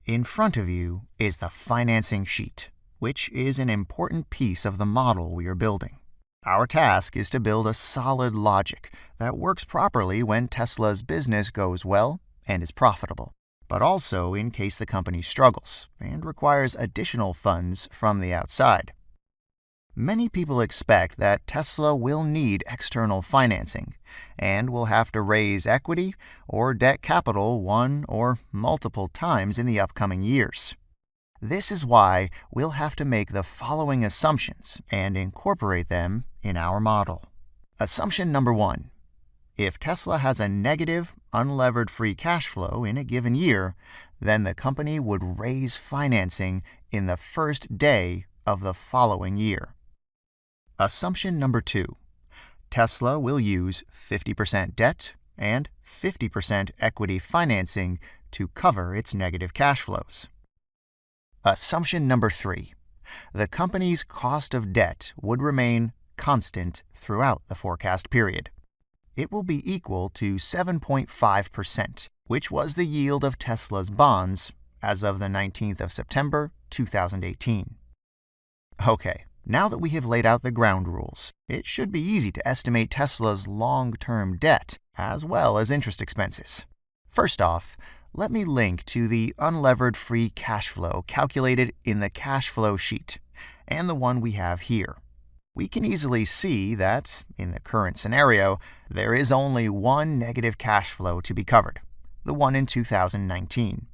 In front of you is the financing sheet, which is an important piece of the model we are building. Our task is to build a solid logic that works properly when Tesla's business goes well and is profitable, but also in case the company struggles and requires additional funds from the outside. Many people expect that Tesla will need external financing and will have to raise equity or debt capital one or multiple times in the upcoming years. This is why we'll have to make the following assumptions and incorporate them in our model. Assumption number 1. If Tesla has a negative, unlevered free cash flow in a given year, then the company would raise financing in the first day of the following year. Assumption number 2. Tesla will use 50% debt and 50% equity financing to cover its negative cash flows. Assumption number 3. The company's cost of debt would remain constant throughout the forecast period. It will be equal to 7.5%, which was the yield of Tesla's bonds as of the 19th of September, 2018. Okay, now that we have laid out the ground rules, it should be easy to estimate Tesla's long-term debt as well as interest expenses. First off, let me link to the unlevered free cash flow calculated in the cash flow sheet and the one we have here. We can easily see that, in the current scenario, there is only one negative cash flow to be covered, the one in 2019.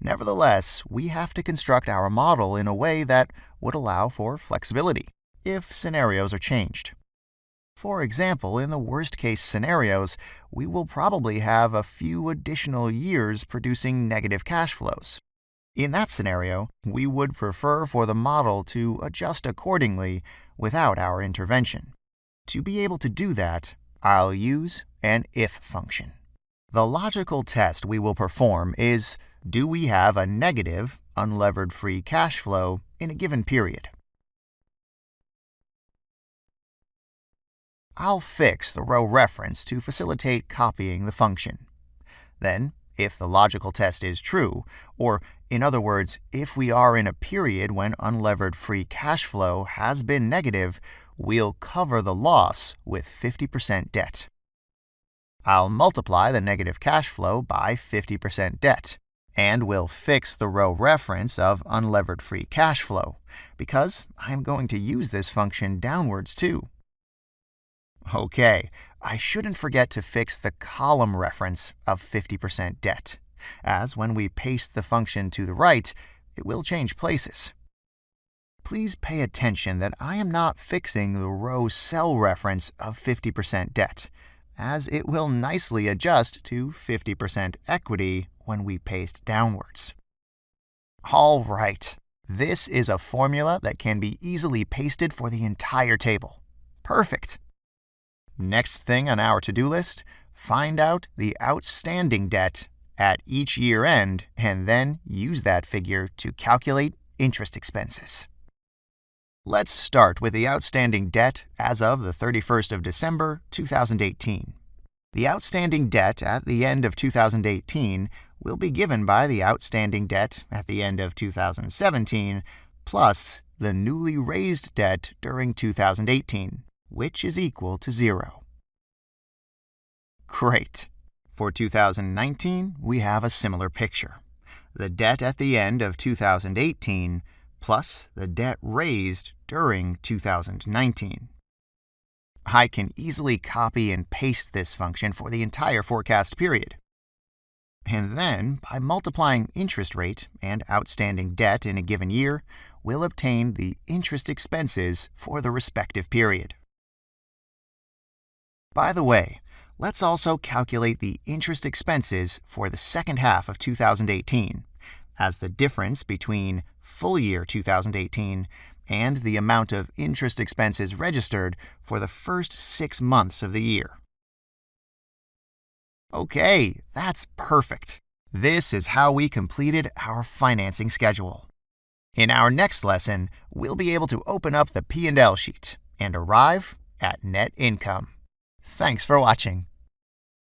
Nevertheless, we have to construct our model in a way that would allow for flexibility if scenarios are changed. For example, in the worst-case scenarios, we will probably have a few additional years producing negative cash flows. In that scenario, we would prefer for the model to adjust accordingly without our intervention. To be able to do that, I'll use an if function. The logical test we will perform is, do we have a negative, unlevered free cash flow in a given period? I'll fix the row reference to facilitate copying the function. Then, if the logical test is true, or in other words, if we are in a period when unlevered free cash flow has been negative, we'll cover the loss with 50% debt. I'll multiply the negative cash flow by 50% debt, and we'll fix the row reference of unlevered free cash flow, because I'm going to use this function downwards too. Okay, I shouldn't forget to fix the column reference of 50% debt, as when we paste the function to the right, it will change places. Please pay attention that I am not fixing the row cell reference of 50% debt, as it will nicely adjust to 50% equity when we paste downwards. All right, this is a formula that can be easily pasted for the entire table. Perfect! Next thing on our to-do list, find out the outstanding debt at each year end and then use that figure to calculate interest expenses. Let's start with the outstanding debt as of the 31st of December, 2018. The outstanding debt at the end of 2018 will be given by the outstanding debt at the end of 2017 plus the newly raised debt during 2018, which is equal to 0. Great! For 2019, we have a similar picture. The debt at the end of 2018 plus the debt raised during 2019. I can easily copy and paste this function for the entire forecast period. And then, by multiplying interest rate and outstanding debt in a given year, we'll obtain the interest expenses for the respective period. By the way, let's also calculate the interest expenses for the second half of 2018, as the difference between full year 2018 and the amount of interest expenses registered for the first 6 months of the year. Okay, that's perfect. This is how we completed our financing schedule. In our next lesson, we'll be able to open up the P&L sheet and arrive at net income. Thanks for watching.